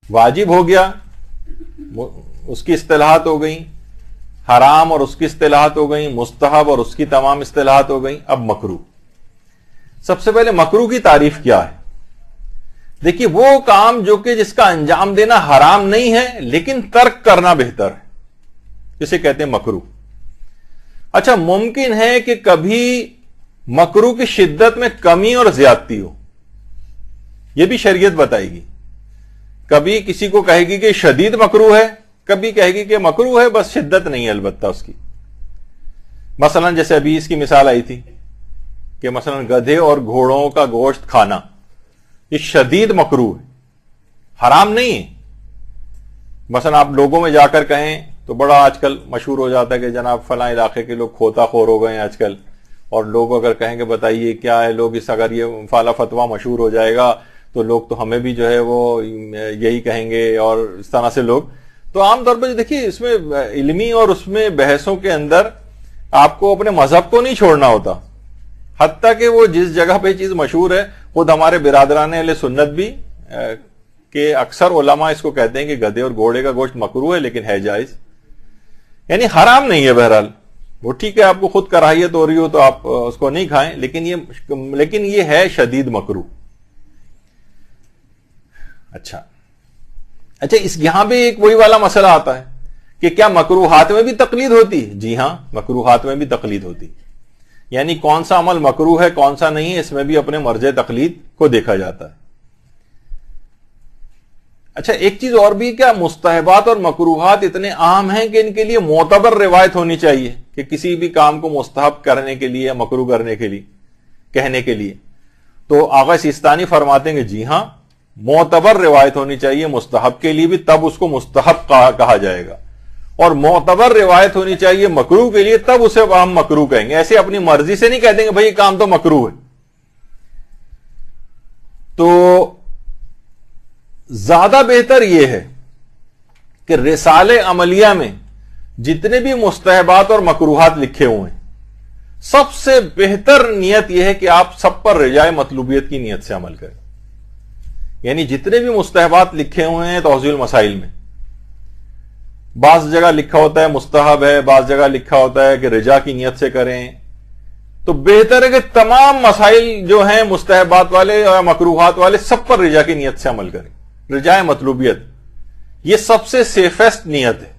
واجب ہو گیا، اس کی اصطلاحات ہو گئیں، حرام اور اس کی اصطلاحات ہو گئیں، مستحب اور اس کی تمام اصطلاحات ہو گئیں، اب مکروہ۔ سب سے پہلے مکروہ کی تعریف کیا ہے؟ دیکھیے وہ کام جو کہ جس کا انجام دینا حرام نہیں ہے لیکن ترک کرنا بہتر ہے، جسے کہتے ہیں مکروہ۔ اچھا، ممکن ہے کہ کبھی مکروہ کی شدت میں کمی اور زیادتی ہو، یہ بھی شریعت بتائے گی۔ کبھی کسی کو کہے گی کہ شدید مکروہ ہے، کبھی کہے گی کہ مکروہ ہے بس شدت نہیں ہے البتہ اس کی۔ مثلا جیسے ابھی اس کی مثال آئی تھی کہ مثلا گدھے اور گھوڑوں کا گوشت کھانا یہ شدید مکروہ ہے، حرام نہیں ہے۔ مثلا آپ لوگوں میں جا کر کہیں تو بڑا آج کل مشہور ہو جاتا ہے کہ جناب فلاں علاقے کے لوگ کھوتا خور ہو گئے ہیں آج کل، اور لوگ اگر کہیں کہ بتائیے کیا ہے، لوگ اس اگر یہ فالا فتویٰ مشہور ہو جائے گا تو لوگ تو ہمیں بھی جو ہے وہ یہی کہیں گے، اور اس طرح سے لوگ تو عام طور پہ دیکھیے اس میں علمی اور اس میں بحثوں کے اندر آپ کو اپنے مذہب کو نہیں چھوڑنا ہوتا، حتیٰ کہ وہ جس جگہ پہ چیز مشہور ہے، خود ہمارے برادران اہل سنت بھی کہ اکثر علماء اس کو کہتے ہیں کہ گدھے اور گھوڑے کا گوشت مکروہ ہے لیکن ہے جائز، یعنی حرام نہیں ہے۔ بہرحال وہ ٹھیک ہے، آپ کو خود کراہیت ہو رہی ہو تو آپ اس کو نہیں کھائیں، لیکن یہ ہے شدید مکروہ۔ اچھا اس یہاں بھی ایک وہی والا مسئلہ آتا ہے کہ کیا مکروہات میں بھی تقلید ہوتی ہے؟ جی ہاں، مکروہات میں بھی تقلید ہوتی، یعنی کون سا عمل مکروہ ہے کون سا نہیں ہے، اس میں بھی اپنے مرجع تقلید کو دیکھا جاتا ہے۔ اچھا ایک چیز اور بھی، کیا مستحبات اور مکروہات اتنے عام ہیں کہ ان کے لیے معتبر روایت ہونی چاہیے کہ کسی بھی کام کو مستحب کرنے کے لیے یا مکروہ کرنے کے لیے کہنے کے لیے؟ تو آغا سیستانی فرماتے ہیں کہ جی ہاں، معتبر روایت ہونی چاہیے مستحب کے لیے بھی، تب اس کو مستحب کہا جائے گا، اور معتبر روایت ہونی چاہیے مکروہ کے لیے، تب اسے ہم مکروہ کہیں گے۔ ایسے اپنی مرضی سے نہیں کہتے کہ بھئی یہ کام تو مکروہ ہے۔ تو زیادہ بہتر یہ ہے کہ رسالہ عملیہ میں جتنے بھی مستحبات اور مکروہات لکھے ہوئے ہیں، سب سے بہتر نیت یہ ہے کہ آپ سب پر رجاء مطلوبیت کی نیت سے عمل کریں۔ یعنی جتنے بھی مستحبات لکھے ہوئے ہیں توضیح المسائل میں، بعض جگہ لکھا ہوتا ہے مستحب ہے، بعض جگہ لکھا ہوتا ہے کہ رجاء کی نیت سے کریں، تو بہتر ہے کہ تمام مسائل جو ہیں مستحبات والے اور مکروہات والے سب پر رجاء کی نیت سے عمل کریں، رجاء مطلوبیت، یہ سب سے سیفسٹ نیت ہے۔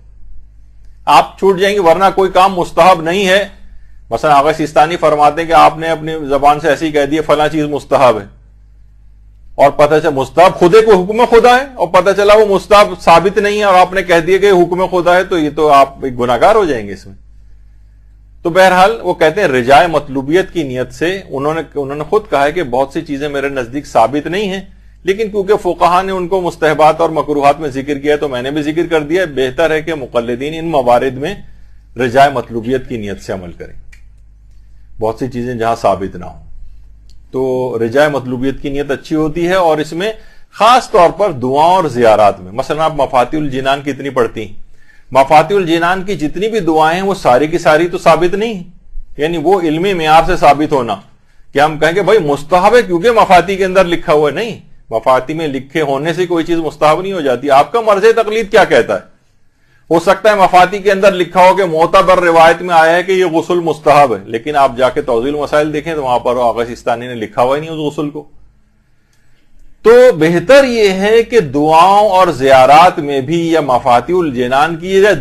آپ چھوٹ جائیں گے، ورنہ کوئی کام مستحب نہیں ہے، مثلا آغا سیستانی فرماتے ہیں کہ آپ نے اپنی زبان سے ایسے ہی کہہ دیا فلاں چیز مستحب ہے، اور پتہ چلا مستحب خودے کو حکم خدا ہے، اور پتہ چلا وہ مستحب ثابت نہیں ہے اور آپ نے کہہ دیا کہ حکم خدا ہے، تو یہ تو آپ ایک گناہگار ہو جائیں گے اس میں۔ تو بہرحال وہ کہتے ہیں رجاء مطلوبیت کی نیت سے، انہوں نے خود کہا ہے کہ بہت سی چیزیں میرے نزدیک ثابت نہیں ہیں، لیکن کیونکہ فقہا نے ان کو مستحبات اور مکروہات میں ذکر کیا ہے تو میں نے بھی ذکر کر دیا، بہتر ہے کہ مقلدین ان موارد میں رجاء مطلوبیت کی نیت سے عمل کریں، بہت سی چیزیں جہاں ثابت نہ ہوں۔ تو رجاء مطلوبیت کی نیت اچھی ہوتی ہے، اور اس میں خاص طور پر دعاؤں اور زیارات میں، مثلا آپ مفاتیح الجنان کتنی پڑھتی ہیں، مفاتیح الجنان کی جتنی بھی دعائیں ہیں وہ ساری کی ساری تو ثابت نہیں ہیں، یعنی وہ علمی معیار سے ثابت ہونا کہ ہم کہیں کہ بھائی مستحب ہے کیونکہ مفاتیح کے اندر لکھا ہوا ہے، نہیں، مفاتیح میں لکھے ہونے سے کوئی چیز مستحب نہیں ہو جاتی۔ آپ کا مرجع تقلید کیا کہتا ہے؟ ہو سکتا ہے مفاتیح کے اندر لکھا ہو کہ معتبر روایت میں آیا ہے کہ یہ غسل مستحب ہے، لیکن آپ جا کے توضیح المسائل دیکھیں تو وہاں پر آغا سیستانی نے لکھا ہوا ہی نہیں اس غسل کو۔ تو بہتر یہ ہے کہ دعاؤں اور زیارات میں بھی، یا مفاتیح الجنان کی یا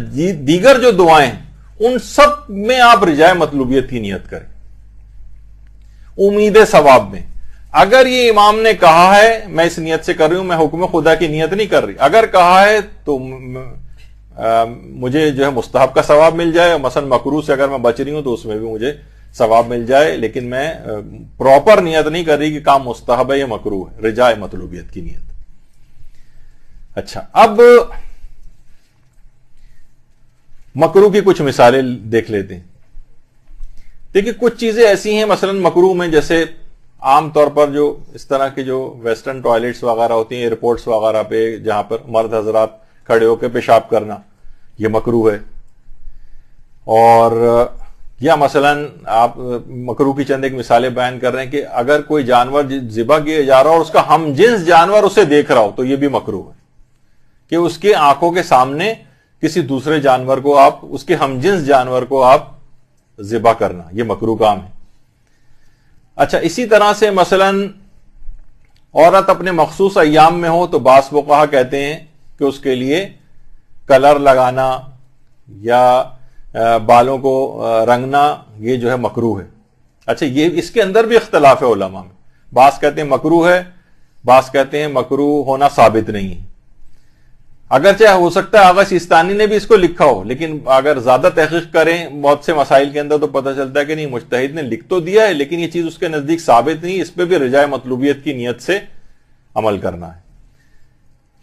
دیگر جو دعائیں ہیں ان سب میں آپ رجاء مطلوبیت کی نیت کریں، امید ثواب میں۔ اگر یہ امام نے کہا ہے میں اس نیت سے کر رہی ہوں، میں حکم خدا کی نیت نہیں کر رہی، اگر کہا ہے تو مجھے جو ہے مستحب کا ثواب مل جائے، مثلا مکروہ سے اگر میں بچ رہی ہوں تو اس میں بھی مجھے ثواب مل جائے، لیکن میں پراپر نیت نہیں کر رہی کہ کام مستحب ہے یا مکروہ ہے، رجاء مطلوبیت کی نیت۔ اچھا اب مکروہ کی کچھ مثالیں دیکھ لیتے ہیں۔ دیکھیے کچھ چیزیں ایسی ہیں مثلا مکروہ میں، جیسے عام طور پر جو اس طرح کی جو ویسٹرن ٹوائلٹس وغیرہ ہوتی ہیں ایئرپورٹس وغیرہ پہ، جہاں پر مرد حضرات کھڑے ہو کے پیشاب کرنا، یہ مکروہ ہے۔ اور یا مثلا آپ مکروہ کی چند ایک مثالیں بیان کر رہے ہیں کہ اگر کوئی جانور ذبح کیا جا رہا ہو اور اس کا ہم جنس جانور اسے دیکھ رہا ہو تو یہ بھی مکروہ ہے۔ کہ اس کے آنکھوں کے سامنے کسی دوسرے جانور کو آپ، اس کے ہمجنس جانور کو آپ ذبح کرنا، یہ مکروہ کام ہے۔ اچھا، اسی طرح سے مثلا عورت اپنے مخصوص ایام میں ہو تو بعض فقہا کہتے ہیں کہ اس کے لیے کلر لگانا یا بالوں کو رنگنا یہ جو ہے مکروہ ہے۔ اچھا، یہ اس کے اندر بھی اختلاف ہے علماء میں، بعض کہتے ہیں مکروہ ہے، بعض کہتے ہیں مکروہ ہونا ثابت نہیں ہے۔ اگرچہ ہو سکتا ہے آغا سیستانی نے بھی اس کو لکھا ہو، لیکن اگر زیادہ تحقیق کریں بہت سے مسائل کے اندر تو پتہ چلتا ہے کہ نہیں، مجتہد نے لکھ تو دیا ہے لیکن یہ چیز اس کے نزدیک ثابت نہیں، اس پہ بھی رجاء مطلوبیت کی نیت سے عمل کرنا ہے،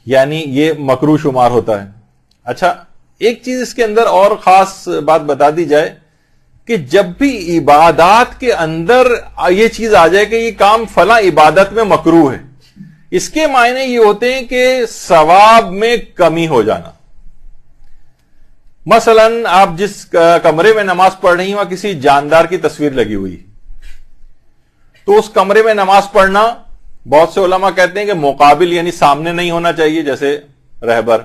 یعنی یہ مکروہ شمار ہوتا ہے۔ اچھا، ایک چیز اس کے اندر اور خاص بات بتا دی جائے کہ جب بھی عبادات کے اندر یہ چیز آ جائے کہ یہ کام فلاں عبادت میں مکروہ ہے، اس کے معنی یہ ہوتے ہیں کہ ثواب میں کمی ہو جانا۔ مثلا آپ جس کمرے میں نماز پڑھ رہی ہیں وہاں کسی جاندار کی تصویر لگی ہوئی، تو اس کمرے میں نماز پڑھنا بہت سے علماء کہتے ہیں کہ مقابل یعنی سامنے نہیں ہونا چاہیے، جیسے رہبر۔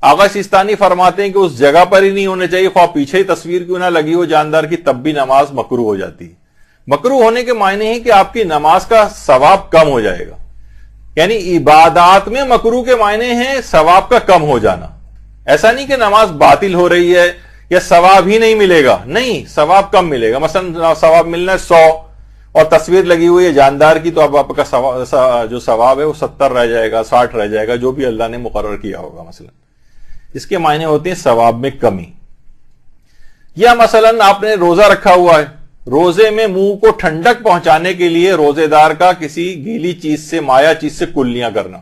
آغا سیستانی فرماتے ہیں کہ اس جگہ پر ہی نہیں ہونے چاہیے، خواہ پیچھے ہی تصویر کیوں نہ لگی ہو جاندار کی، تب بھی نماز مکروہ ہو جاتی ہے۔ مکروہ ہونے کے معنی ہے کہ آپ کی نماز کا ثواب کم ہو جائے گا، یعنی عبادات میں مکروہ کے معنی ہیں ثواب کا کم ہو جانا۔ ایسا نہیں کہ نماز باطل ہو رہی ہے یا ثواب ہی نہیں ملے گا، نہیں، ثواب کم ملے گا۔ مثلا ثواب ملنا ہے 100 اور تصویر لگی ہوئی ہے جاندار کی، تو اب آپ کا جو ثواب ہے وہ 70 رہ جائے گا، 60 رہ جائے گا، جو بھی اللہ نے مقرر کیا ہوگا۔ مثلا اس کے معنی ہوتے ہیں ثواب میں کمی۔ یا مثلا آپ نے روزہ رکھا ہوا ہے، روزے میں منہ کو ٹھنڈک پہنچانے کے لیے روزے دار کا کسی گیلی چیز سے، مایا چیز سے کلیاں کرنا،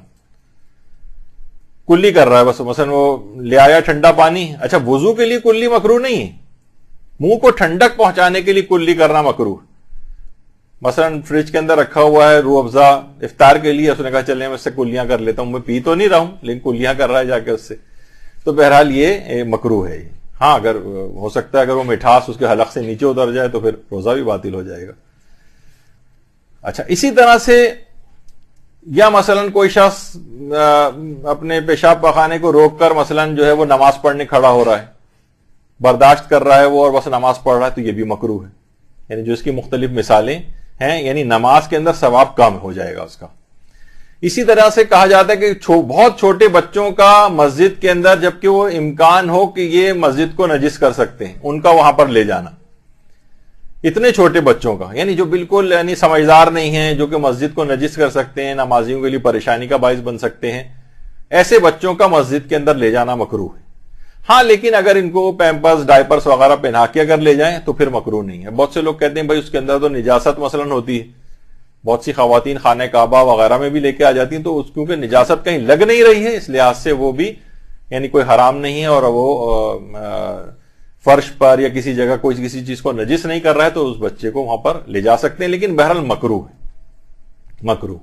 کلی کر رہا ہے بس، مثلا وہ لے آیا ٹھنڈا پانی، اچھا وضو کے لیے کلی مکروہ نہیں ہے، منہ کو ٹھنڈک پہنچانے کے لیے کلی کرنا مکروہ۔ مثلا فریج کے اندر رکھا ہوا ہے روح افزا افطار کے لیے، اس نے کہا چلیں میں اس سے کلیاں کر لیتا ہوں، میں پی تو نہیں رہا ہوں لیکن کلیاں کر رہا ہے جا کے اس سے، تو بہرحال یہ مکروہ ہے۔ ہاں، اگر ہو سکتا ہے اگر وہ مٹھاس اس کے حلق سے نیچے اتر جائے تو پھر روزہ بھی باطل ہو جائے گا۔ اچھا، اسی طرح سے یا مثلا کوئی شخص اپنے پیشاب پخانے کو روک کر مثلا جو ہے وہ نماز پڑھنے کھڑا ہو رہا ہے، برداشت کر رہا ہے وہ اور بس نماز پڑھ رہا ہے، تو یہ بھی مکروہ ہے۔ یعنی جو اس کی مختلف مثالیں ہیں، یعنی نماز کے اندر ثواب کم ہو جائے گا اس کا۔ اسی طرح سے کہا جاتا ہے کہ بہت چھوٹے بچوں کا مسجد کے اندر، جبکہ وہ امکان ہو کہ یہ مسجد کو نجس کر سکتے ہیں، ان کا وہاں پر لے جانا، اتنے چھوٹے بچوں کا، یعنی جو بالکل یعنی سمجھدار نہیں ہیں، جو کہ مسجد کو نجس کر سکتے ہیں، نمازیوں کے لیے پریشانی کا باعث بن سکتے ہیں، ایسے بچوں کا مسجد کے اندر لے جانا مکروہ ہے۔ ہاں، لیکن اگر ان کو پیمپرز ڈائپرز وغیرہ پہنا کے اگر لے جائیں تو پھر مکروہ نہیں ہے۔ بہت سے لوگ کہتے ہیں بھائی اس کے اندر تو نجاست مثلا ہوتی ہے، بہت سی خواتین خانہ کعبہ وغیرہ میں بھی لے کے آ جاتی ہیں، تو کیونکہ نجاست کہیں لگ نہیں رہی ہے اس لحاظ سے وہ بھی یعنی کوئی حرام نہیں ہے، اور وہ فرش پر یا کسی جگہ کوئی کسی چیز کو نجس نہیں کر رہا ہے تو اس بچے کو وہاں پر لے جا سکتے ہیں، لیکن بہرحال مکروہ ہے، مکروہ۔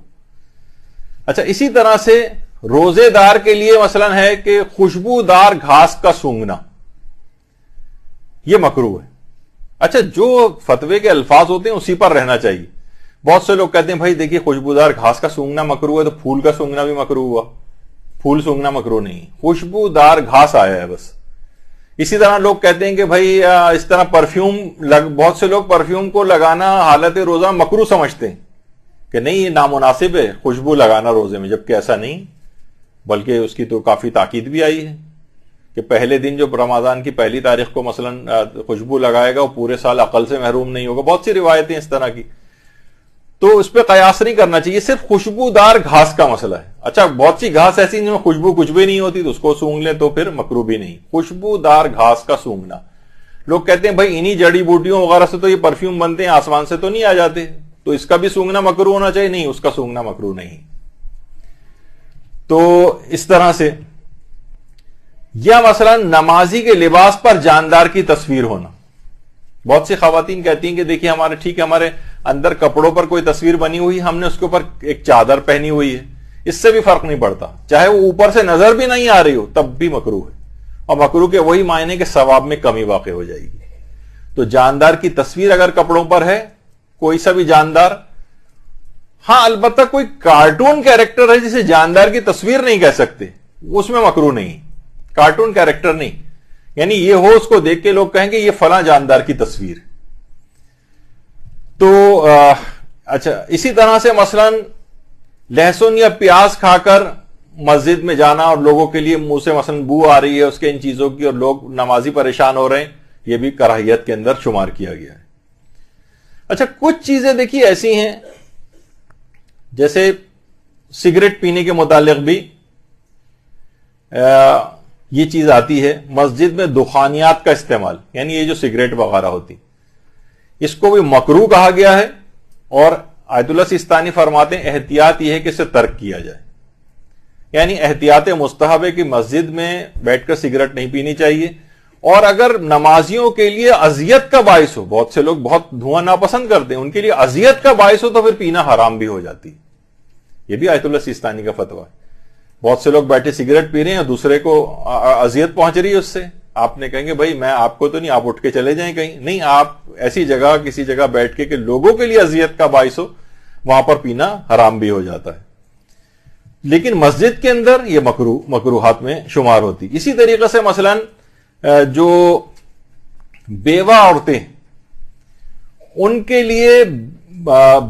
اچھا، اسی طرح سے روزے دار کے لیے مثلا ہے کہ خوشبودار گھاس کا سونگھنا، یہ مکروہ ہے۔ اچھا، جو فتوے کے الفاظ ہوتے ہیں اسی پر رہنا چاہیے۔ بہت سے لوگ کہتے ہیں بھائی دیکھیے خوشبودار گھاس کا سونگنا مکروہ ہے تو پھول کا سونگنا بھی مکروہ ہوا، پھول سونگنا مکروہ نہیں، خوشبودار گھاس آیا ہے بس۔ اسی طرح لوگ کہتے ہیں کہ بھائی اس طرح پرفیوم بہت سے لوگ پرفیوم کو لگانا حالت روزہ مکروہ سمجھتے ہیں کہ نہیں یہ نامناسب ہے خوشبو لگانا روزے میں، جبکہ ایسا نہیں، بلکہ اس کی تو کافی تاکید بھی آئی ہے کہ پہلے دن جو رمضان کی پہلی تاریخ کو مثلا خوشبو لگائے گا وہ پورے سال عقل سے محروم نہیں ہوگا، بہت سی روایتیں اس طرح کی، تو اس پہ قیاس نہیں کرنا چاہیے، صرف خوشبودار گھاس کا مسئلہ ہے۔ اچھا، بہت سی گھاس ایسی جن میں خوشبو کچھ بھی نہیں ہوتی تو اس کو سونگ لیں تو پھر مکروہ بھی نہیں، خوشبودار گھاس کا سونگنا۔ لوگ کہتے ہیں بھائی انہی جڑی بوٹیوں وغیرہ سے تو یہ پرفیوم بنتے ہیں، آسمان سے تو نہیں آ جاتے، تو اس کا بھی سونگنا مکروہ ہونا چاہیے، نہیں، اس کا سونگنا مکروہ نہیں۔ تو اس طرح سے یا مثلا نمازی کے لباس پر جاندار کی تصویر ہونا، بہت سی خواتین کہتی ہیں کہ دیکھیے ہمارے ٹھیک ہے ہمارے اندر کپڑوں پر کوئی تصویر بنی ہوئی، ہم نے اس کے اوپر ایک چادر پہنی ہوئی ہے، اس سے بھی فرق نہیں پڑتا، چاہے وہ اوپر سے نظر بھی نہیں آ رہی ہو تب بھی مکروہ ہے، اور مکروہ کے وہی معنی کہ ثواب میں کمی واقع ہو جائے گی۔ تو جاندار کی تصویر اگر کپڑوں پر ہے، کوئی سا بھی جاندار، ہاں البتہ کوئی کارٹون کیریکٹر ہے جسے جاندار کی تصویر نہیں کہہ سکتے، اس میں مکروہ نہیں, کارٹون کیریکٹر نہیں, یعنی یہ ہو اس کو دیکھ کے لوگ کہیں گے یہ فلاں جاندار کی تصویر. تو اچھا, اسی طرح سے مثلا لہسن یا پیاز کھا کر مسجد میں جانا اور لوگوں کے لیے منہ سے مثلا بو آ رہی ہے اس کے ان چیزوں کی اور لوگ نمازی پریشان ہو رہے ہیں, یہ بھی کراہیت کے اندر شمار کیا گیا ہے. اچھا, کچھ چیزیں دیکھیے ایسی ہیں جیسے سگریٹ پینے کے متعلق بھی یہ چیز آتی ہے, مسجد میں دخانیات کا استعمال, یعنی یہ جو سگریٹ وغیرہ ہوتی, اس کو بھی مکروہ کہا گیا ہے. اور آیت اللہ سیستانی فرماتے ہیں احتیاط یہ ہے کہ اسے ترک کیا جائے, یعنی احتیاط مستحب ہے کہ مسجد میں بیٹھ کر سگریٹ نہیں پینی چاہیے. اور اگر نمازیوں کے لیے اذیت کا باعث ہو, بہت سے لوگ بہت دھواں ناپسند کرتے ہیں, ان کے لیے اذیت کا باعث ہو تو پھر پینا حرام بھی ہو جاتی. یہ بھی آیت اللہ سیستانی کا فتویٰ ہے. بہت سے لوگ بیٹھے سگریٹ پی رہے ہیں اور دوسرے کو اذیت پہنچ رہی ہے اس سے, آپ نے کہیں گے بھائی میں آپ کو تو نہیں, آپ اٹھ کے چلے جائیں کہیں, نہیں, آپ ایسی جگہ کسی جگہ بیٹھ کے کہ لوگوں کے لیے اذیت کا باعث ہو وہاں پر پینا حرام بھی ہو جاتا ہے. لیکن مسجد کے اندر یہ مکروہات میں شمار ہوتی. اسی طریقے سے مثلا جو بیوہ عورتیں, ان کے لیے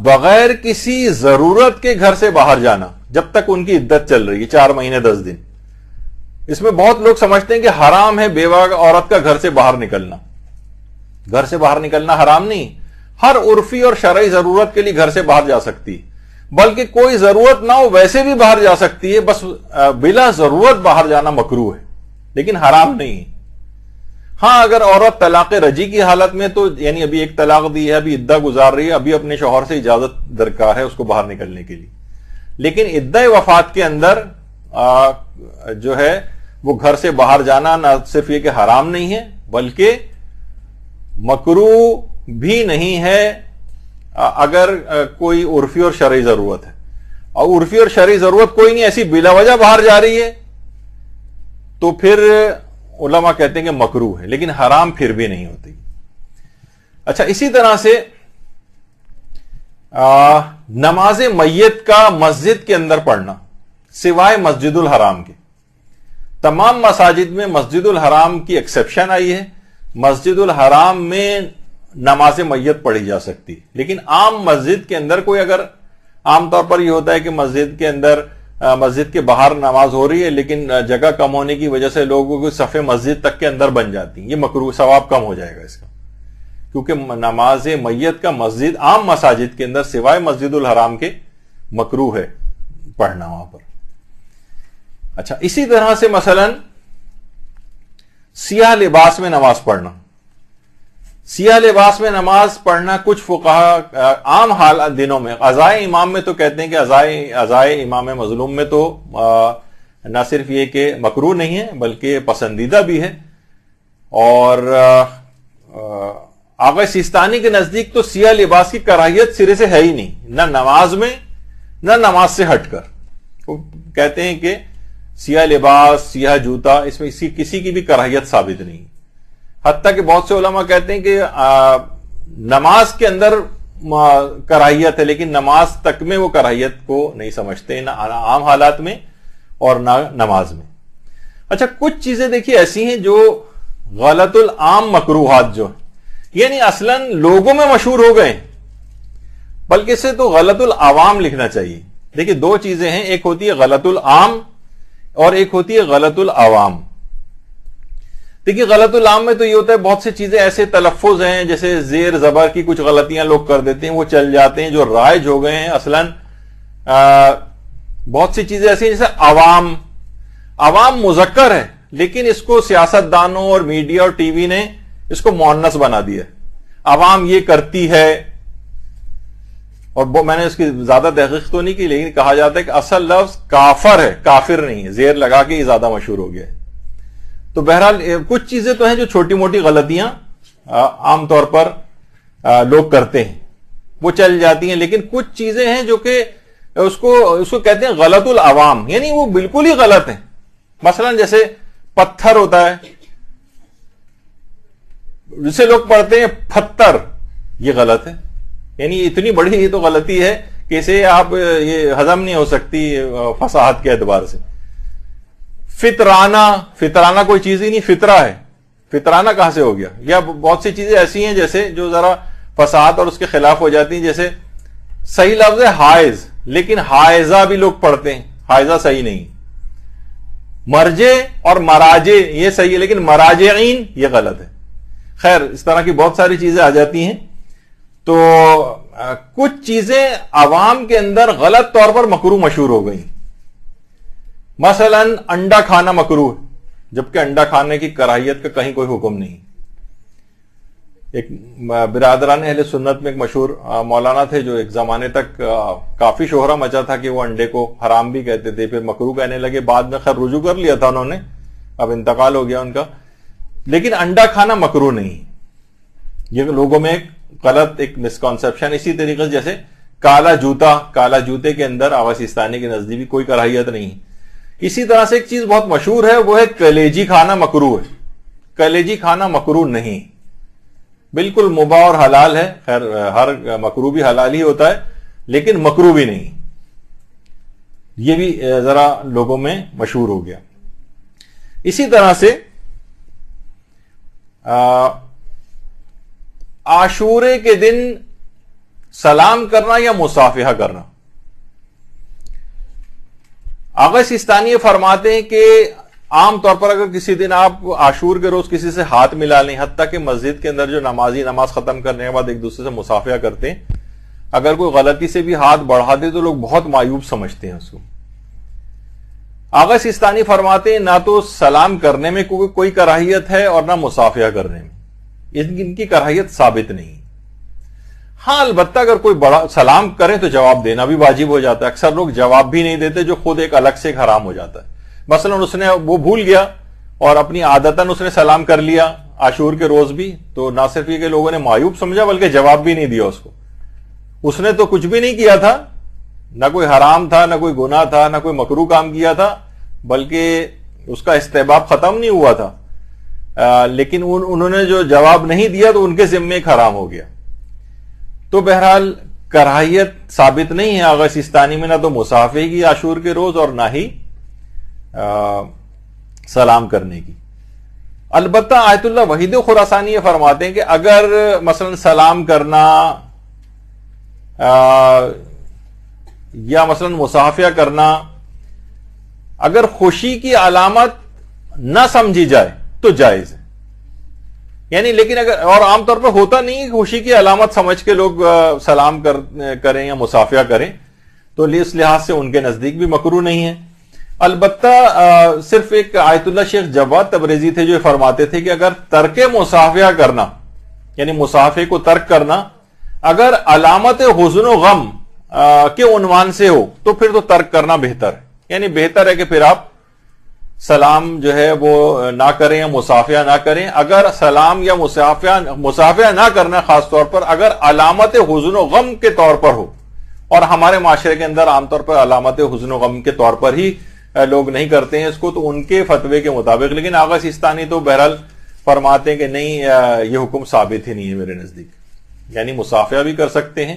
بغیر کسی ضرورت کے گھر سے باہر جانا جب تک ان کی عدت چل رہی ہے 4 مہینے 10 دن, اس میں بہت لوگ سمجھتے ہیں کہ حرام ہے بیوہ عورت کا گھر سے باہر نکلنا. گھر سے باہر نکلنا حرام نہیں, ہر عرفی اور شرعی ضرورت کے لیے گھر سے باہر جا سکتی, بلکہ کوئی ضرورت نہ ہو ویسے بھی باہر جا سکتی ہے, بس بلا ضرورت باہر جانا مکروہ ہے لیکن حرام نہیں. ہاں, اگر عورت طلاق رجی کی حالت میں تو یعنی ابھی ایک طلاق دی ہے, ابھی عدہ گزار رہی ہے, ابھی اپنے شوہر سے اجازت درکار ہے اس کو باہر نکلنے کے لیے, لیکن عدہ وفات کے اندر جو ہے وہ گھر سے باہر جانا نہ صرف یہ کہ حرام نہیں ہے بلکہ مکروہ بھی نہیں ہے اگر کوئی عرفی اور شرعی ضرورت ہے. اور عرفی اور شرعی ضرورت کوئی نہیں, ایسی بلا وجہ باہر جا رہی ہے تو پھر علماء کہتے ہیں کہ مکروہ ہے لیکن حرام پھر بھی نہیں ہوتی. اچھا, اسی طرح سے نماز میت کا مسجد کے اندر پڑھنا سوائے مسجد الحرام کے. تمام مساجد میں مسجد الحرام کی ایکسیپشن آئی ہے, مسجد الحرام میں نماز میت پڑھی جا سکتی, لیکن عام مسجد کے اندر کوئی اگر عام طور پر یہ ہوتا ہے کہ مسجد کے اندر مسجد کے باہر نماز ہو رہی ہے لیکن جگہ کم ہونے کی وجہ سے لوگوں کو صفیں مسجد تک کے اندر بن جاتی ہیں, یہ مکروہ, ثواب کم ہو جائے گا اس کا, کیونکہ نماز میت کا مسجد عام مساجد کے اندر سوائے مسجد الحرام کے مکروہ ہے پڑھنا وہاں پر. اچھا, اسی طرح سے مثلا سیاہ لباس میں نماز پڑھنا, سیاہ لباس میں نماز پڑھنا کچھ فقہا عام حالات دنوں میں, عزائے امام میں تو کہتے ہیں کہ عزائے امام مظلوم میں تو نہ صرف یہ کہ مکروہ نہیں ہے بلکہ پسندیدہ بھی ہے. اور آقا سیستانی کے نزدیک تو سیاہ لباس کی کراہیت سرے سے ہے ہی نہیں, نہ نماز میں نہ نماز سے ہٹ کر. وہ کہتے ہیں کہ سیاہ لباس, سیاہ جوتا, اس میں کسی کی بھی کراہیت ثابت نہیں. حتیٰ کہ بہت سے علماء کہتے ہیں کہ نماز کے اندر کراہیت ہے لیکن نماز تک میں وہ کراہیت کو نہیں سمجھتے, نہ عام حالات میں اور نہ نماز میں. اچھا, کچھ چیزیں دیکھیے ایسی ہیں جو غلط العام مکروہات جو ہیں, یعنی اصلاً لوگوں میں مشہور ہو گئے بلکہ اسے تو غلط العوام لکھنا چاہیے. دیکھیے دو چیزیں ہیں, ایک ہوتی ہے غلط العام اور ایک ہوتی ہے غلط العوام. دیکھیے غلط العام میں تو یہ ہوتا ہے بہت سی چیزیں ایسے تلفظ ہیں جیسے زیر زبر کی کچھ غلطیاں لوگ کر دیتے ہیں, وہ چل جاتے ہیں, جو رائج ہو گئے ہیں. اصلاً بہت سی چیزیں ایسی ہیں جیسے عوام, عوام مذکر ہے لیکن اس کو سیاست دانوں اور میڈیا اور ٹی وی نے اس کو مؤنث بنا دیا. عوام یہ کرتی ہے, اور میں نے اس کی زیادہ تحقیق تو نہیں کی لیکن کہا جاتا ہے کہ اصل لفظ کافر ہے, کافر نہیں ہے, زیر لگا کے یہ زیادہ مشہور ہو گیا ہے. تو بہرحال کچھ چیزیں تو ہیں جو چھوٹی موٹی غلطیاں عام طور پر لوگ کرتے ہیں وہ چل جاتی ہیں, لیکن کچھ چیزیں ہیں جو کہ اس کو کہتے ہیں غلط العوام, یعنی وہ بالکل ہی غلط ہیں. مثلا جیسے پتھر ہوتا ہے جسے لوگ پڑھتے ہیں پتھر, یہ غلط ہے, یعنی اتنی بڑی یہ تو غلطی ہے کہ اسے آپ یہ ہضم نہیں ہو سکتی فصاحت کے اعتبار سے. فطرانہ کوئی چیز ہی نہیں، فطرہ ہے، فطرانہ کہاں سے ہو گیا؟ یا بہت سی چیزیں ایسی ہیں جیسے جو ذرا فساد اور اس کے خلاف ہو جاتی ہیں، جیسے صحیح لفظ ہے حائز، لیکن حائزہ بھی لوگ پڑھتے ہیں، حائزہ صحیح نہیں، مرجع اور مراجع یہ صحیح ہے، لیکن مراجعین یہ غلط ہے۔ خیر اس طرح کی بہت ساری چیزیں آ جاتی ہیں، تو کچھ چیزیں عوام کے اندر غلط طور پر مکروہ مشہور ہو گئی، مثلا انڈا کھانا مکروہ، جبکہ انڈا کھانے کی کراہیت کا کہیں کوئی حکم نہیں۔ ایک برادران اہل سنت میں ایک مشہور مولانا تھے جو ایک زمانے تک کافی شہرہ مچا تھا کہ وہ انڈے کو حرام بھی کہتے تھے، پھر مکروہ کہنے لگے، بعد میں خیر رجوع کر لیا تھا انہوں نے، اب انتقال ہو گیا ان کا، لیکن انڈا کھانا مکروہ نہیں۔ یہ لوگوں میں ایک غلط ایک مسکنسپشن، اسی طریقے سے جیسے کالا جوتے کے اندر آغا سیستانی کے نزدیک بھی کوئی کراہیت نہیں۔ اسی طرح سے ایک چیز بہت مشہور ہے، وہ ہے کلیجی کھانا مکروہ ہے۔ کلیجی کھانا مکروہ نہیں، بالکل مباح اور حلال ہے، خیر ہر مکروہ بھی حلال ہی ہوتا ہے، لیکن مکروہ بھی نہیں، یہ بھی ذرا لوگوں میں مشہور ہو گیا۔ اسی طرح سے عاشورے کے دن سلام کرنا یا مصافحہ کرنا، آغا سیستانی فرماتے ہیں کہ عام طور پر اگر کسی دن آپ عاشور کے روز کسی سے ہاتھ ملا لیں، حتیٰ کہ مسجد کے اندر جو نمازی نماز ختم کرنے کے بعد ایک دوسرے سے مصافحہ کرتے ہیں، اگر کوئی غلطی سے بھی ہاتھ بڑھا دے تو لوگ بہت معیوب سمجھتے ہیں اس کو۔ آغا سیستانی فرماتے ہیں نہ تو سلام کرنے میں کوئی کراہیت ہے اور نہ مصافحہ کرنے میں، ان کی کراہیت ثابت نہیں۔ ہاں البتہ اگر کوئی بڑا سلام کرے تو جواب دینا بھی واجب ہو جاتا ہے، اکثر لوگ جواب بھی نہیں دیتے، جو خود ایک الگ سے ایک حرام ہو جاتا ہے۔ مثلا اس نے وہ بھول گیا اور اپنی عادتاً اس نے سلام کر لیا عاشور کے روز بھی، تو نہ صرف یہ کہ لوگوں نے معیوب سمجھا بلکہ جواب بھی نہیں دیا اس نے تو کچھ بھی نہیں کیا تھا، نہ کوئی حرام تھا، نہ کوئی گناہ تھا، نہ کوئی مکروہ کام کیا تھا، بلکہ اس کا استحباب ختم نہیں ہوا تھا، لیکن انہوں نے جو جواب نہیں دیا تو ان کے ذمے ایک حرام ہو گیا۔ تو بہرحال کراہیت ثابت نہیں ہے آغا سیستانی میں، نہ تو مصافحے کی عاشور کے روز اور نہ ہی سلام کرنے کی۔ البتہ آیت اللہ وحید خراسانی یہ فرماتے ہیں کہ اگر مثلا سلام کرنا یا مثلا مصافحہ کرنا اگر خوشی کی علامت نہ سمجھی جائے تو جائز ہے، یعنی لیکن اگر، اور عام طور پر ہوتا نہیں خوشی کی علامت سمجھ کے لوگ سلام کریں یا مصافحہ کریں، تو اس لحاظ سے ان کے نزدیک بھی مکروہ نہیں ہے۔ البتہ صرف ایک آیت اللہ شیخ جواد تبریزی تھے جو فرماتے تھے کہ اگر ترک مصافحہ کرنا یعنی مصافحے کو ترک کرنا اگر علامت حزن و غم کے عنوان سے ہو تو پھر تو ترک کرنا بہتر ہے، یعنی بہتر ہے کہ پھر آپ سلام جو ہے وہ نہ کریں یا مصافحہ نہ کریں۔ اگر سلام یا مصافحہ نہ کرنا خاص طور پر اگر علامت حزن و غم کے طور پر ہو، اور ہمارے معاشرے کے اندر عام طور پر علامت حزن و غم کے طور پر ہی لوگ نہیں کرتے ہیں اس کو، تو ان کے فتوے کے مطابق، لیکن آغا سیستانی تو بہرحال فرماتے ہیں کہ نہیں، یہ حکم ثابت ہی نہیں ہے میرے نزدیک، یعنی مصافحہ بھی کر سکتے ہیں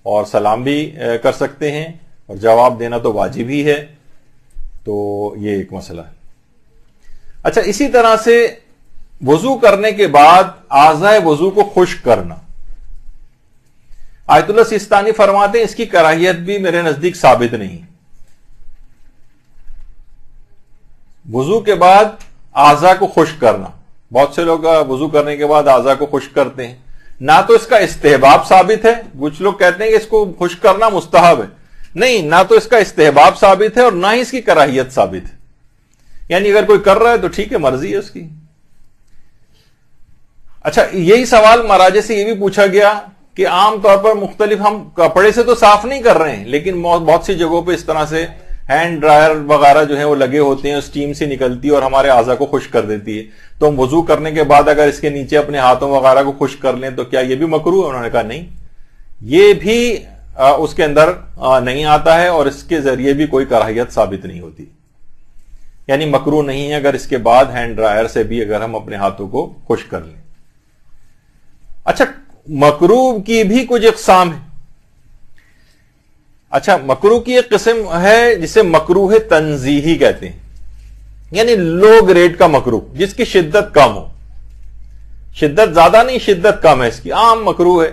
اور سلام بھی کر سکتے ہیں اور جواب دینا تو واجب ہی ہے، تو یہ ایک مسئلہ ہے۔ اچھا، اسی طرح سے وضو کرنے کے بعد اعضائے وضو کو خشک کرنا، آیت اللہ سیستانی فرماتے ہیں اس کی کراہیت بھی میرے نزدیک ثابت نہیں۔ وضو کے بعد اعضاء کو خشک کرنا، بہت سے لوگ وضو کرنے کے بعد اعضاء کو خشک کرتے ہیں، نہ تو اس کا استحباب ثابت ہے، کچھ لوگ کہتے ہیں کہ اس کو خشک کرنا مستحب ہے، نہیں، نہ تو اس کا استحباب ثابت ہے اور نہ ہی اس کی کراہیت ثابت ہے، یعنی اگر کوئی کر رہا ہے تو ٹھیک ہے، مرضی ہے اس کی۔ اچھا، یہی سوال مراجع سے یہ بھی پوچھا گیا کہ عام طور پر مختلف، ہم کپڑے سے تو صاف نہیں کر رہے ہیں لیکن بہت سی جگہوں پہ اس طرح سے ہینڈ ڈرائر وغیرہ جو ہیں وہ لگے ہوتے ہیں، اسٹیم سے نکلتی ہے اور ہمارے اعضاء کو خشک کر دیتی ہے، تو ہم وضو کرنے کے بعد اگر اس کے نیچے اپنے ہاتھوں وغیرہ کو خشک کر لیں تو کیا یہ بھی مکروہ ہے؟ انہوں نے کہا نہیں، یہ بھی اس کے اندر نہیں آتا ہے اور اس کے ذریعے بھی کوئی کراہیت ثابت نہیں ہوتی، یعنی مکروہ نہیں ہے اگر اس کے بعد ہینڈ ڈرائر سے بھی اگر ہم اپنے ہاتھوں کو خشک کر لیں۔ اچھا، مکروہ کی بھی کچھ اقسام ہے۔ اچھا، مکروہ کی ایک قسم ہے جسے مکروہ تنزیہی کہتے ہیں، یعنی لو گریڈ کا مکروہ جس کی شدت کم ہو. شدت زیادہ نہیں، شدت کم ہے اس کی، عام مکروہ ہے.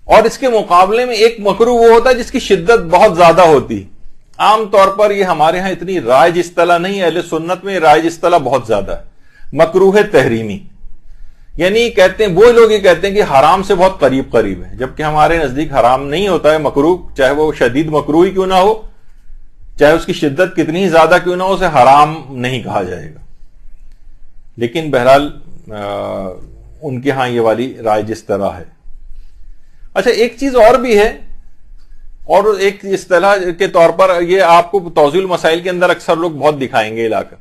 اور اس کے مقابلے میں ایک مکروہ وہ ہوتا ہے جس کی شدت بہت زیادہ ہوتی. عام طور پر یہ ہمارے ہاں اتنی رائج اصطلاح نہیں، اہل سنت میں رائج اصطلاح بہت زیادہ ہے. مکروہ تحریمی، یعنی کہتے ہیں وہ لوگ یہ کہتے ہیں کہ حرام سے بہت قریب قریب ہے، جبکہ ہمارے نزدیک حرام نہیں ہوتا ہے مکروہ، چاہے وہ شدید مکروہ ہی کیوں نہ ہو، چاہے اس کی شدت کتنی ہی زیادہ کیوں نہ ہو، اسے حرام نہیں کہا جائے گا. لیکن بہرحال ان کے ہاں یہ والی رائج اصطلاح ہے. اچھا ایک چیز اور بھی ہے، اور ایک اصطلاح کے طور پر یہ آپ کو توضیح المسائل کے اندر اکثر لوگ بہت دکھائیں گے علاقہ.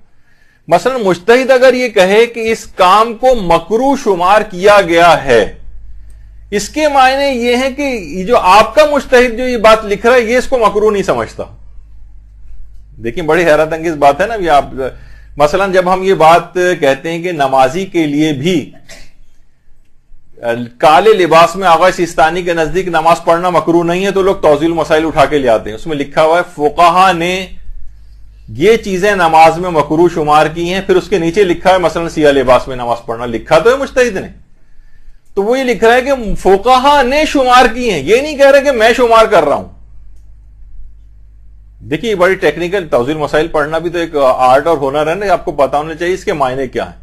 مثلا مجتہد اگر یہ کہے کہ اس کام کو مکروہ شمار کیا گیا ہے، اس کے معنی یہ ہے کہ جو آپ کا مجتہد جو یہ بات لکھ رہا ہے یہ اس کو مکروہ نہیں سمجھتا. دیکھیں بڑی حیرت انگیز بات ہے نا. یہ آپ مثلا جب ہم یہ بات کہتے ہیں کہ نمازی کے لیے بھی کالے لباس میں آغا سیستانی کے نزدیک نماز پڑھنا مکروہ نہیں ہے، تو لوگ توضیح المسائل اٹھا کے لے آتے ہیں. اس میں لکھا ہوا ہے فقہا نے یہ چیزیں نماز میں مکروہ شمار کی ہیں، پھر اس کے نیچے لکھا ہے مثلا سیاہ لباس میں نماز پڑھنا. لکھا تو ہے مجتہد نے، تو وہ یہ لکھ رہا ہے کہ فقہا نے شمار کی ہیں، یہ نہیں کہہ رہے کہ میں شمار کر رہا ہوں. دیکھیے بڑی ٹیکنیکل توضیح المسائل پڑھنا بھی تو ایک آرٹ اور ہنر ہے نا، آپ کو پتا ہونا چاہیے اس کے معنی کیا ہیں.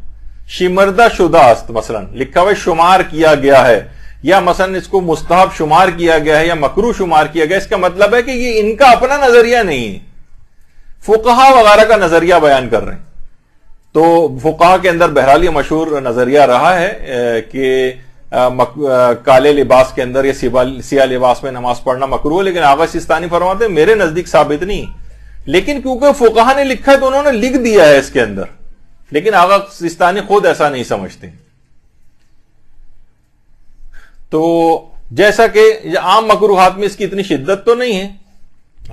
شمردہ شدہ است مثلا لکھا ہوا ہے شمار کیا گیا ہے، یا مثلا اس کو مستحب شمار کیا گیا ہے یا مکروہ شمار کیا گیا. اس کا مطلب ہے کہ یہ ان کا اپنا نظریہ نہیں ہے، فقہا وغیرہ کا نظریہ بیان کر رہے ہیں. تو فقہا کے اندر بہرحال یہ مشہور نظریہ رہا ہے کہ کالے لباس کے اندر یا سیاہ لباس میں نماز پڑھنا مکروہ ہے، لیکن آغا سیستانی فرماتے ہیں میرے نزدیک ثابت نہیں. لیکن کیونکہ فقہا نے لکھا ہے تو انہوں نے لکھ دیا ہے اس کے اندر، لیکن آغا سیستانی خود ایسا نہیں سمجھتے. تو جیسا کہ عام مکروہات میں اس کی اتنی شدت تو نہیں ہے،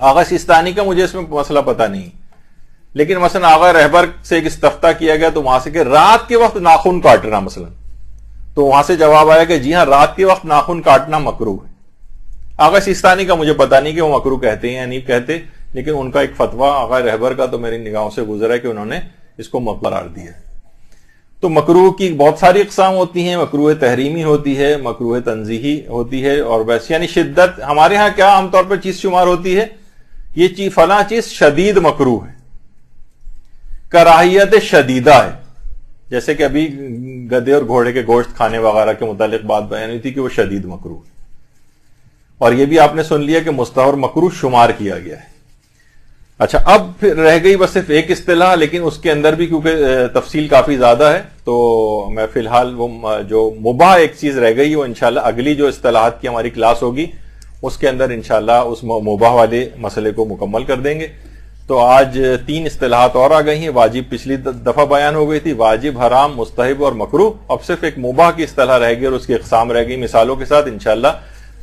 آغا سیستانی کا مجھے اس میں مسئلہ پتہ نہیں. لیکن مثلا آغا رہبر سے ایک استفتاء کیا گیا تو وہاں سے کہ رات کے وقت ناخن کاٹنا مثلا، تو وہاں سے جواب آیا کہ جی ہاں رات کے وقت ناخن کاٹنا مکروہ ہے. آغا سیستانی کا مجھے پتہ نہیں کہ وہ مکروہ کہتے ہیں یا نہیں کہتے، لیکن ان کا ایک فتویٰ آغا رہبر کا تو میری نگاہوں سے گزرا ہے کہ انہوں نے اس کو مکروہ قرار دیا. تو مکروہ کی بہت ساری اقسام ہوتی ہیں. مکروہ تحریمی ہوتی ہے، مکروہ تنزیہی ہوتی ہے، اور ویسے یعنی شدت ہمارے ہاں کیا عام طور پر چیز شمار ہوتی ہے، یہ چیز فلاں چیز شدید مکروہ ہے، کراہیت شدیدہ ہے. جیسے کہ ابھی گدے اور گھوڑے کے گوشت کھانے وغیرہ کے متعلق بات بیان ہوئی تھی کہ وہ شدید مکروہ ہے. اور یہ بھی آپ نے سن لیا کہ مستحب اور مکروہ شمار کیا گیا ہے. اچھا اب پھر رہ گئی بس صرف ایک اصطلاح، لیکن اس کے اندر بھی کیونکہ تفصیل کافی زیادہ ہے تو میں فی الحال وہ جو مباح ایک چیز رہ گئی وہ انشاءاللہ اگلی جو اصطلاحات کی ہماری کلاس ہوگی اس کے اندر انشاءاللہ اس مباح والے مسئلے کو مکمل کر دیں گے. تو آج 3 اصطلاحات اور آ گئی ہیں. واجب پچھلی دفعہ بیان ہو گئی تھی، واجب، حرام، مستحب اور مکروہ. اب صرف ایک مباح کی اصطلاح رہ گئی اور اس کی اقسام رہ گئی مثالوں کے ساتھ. انشاءاللہ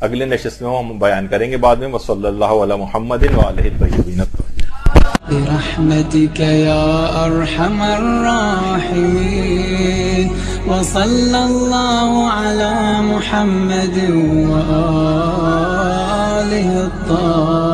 اگلے نشست میں ہم بیان کریں گے بعد میں. وصلی اللہ علی محمد وآلہ الطیبین الطاہرین. برحمتك يا أرحم الراحمين وصلى الله على محمد وآله الطاهرين.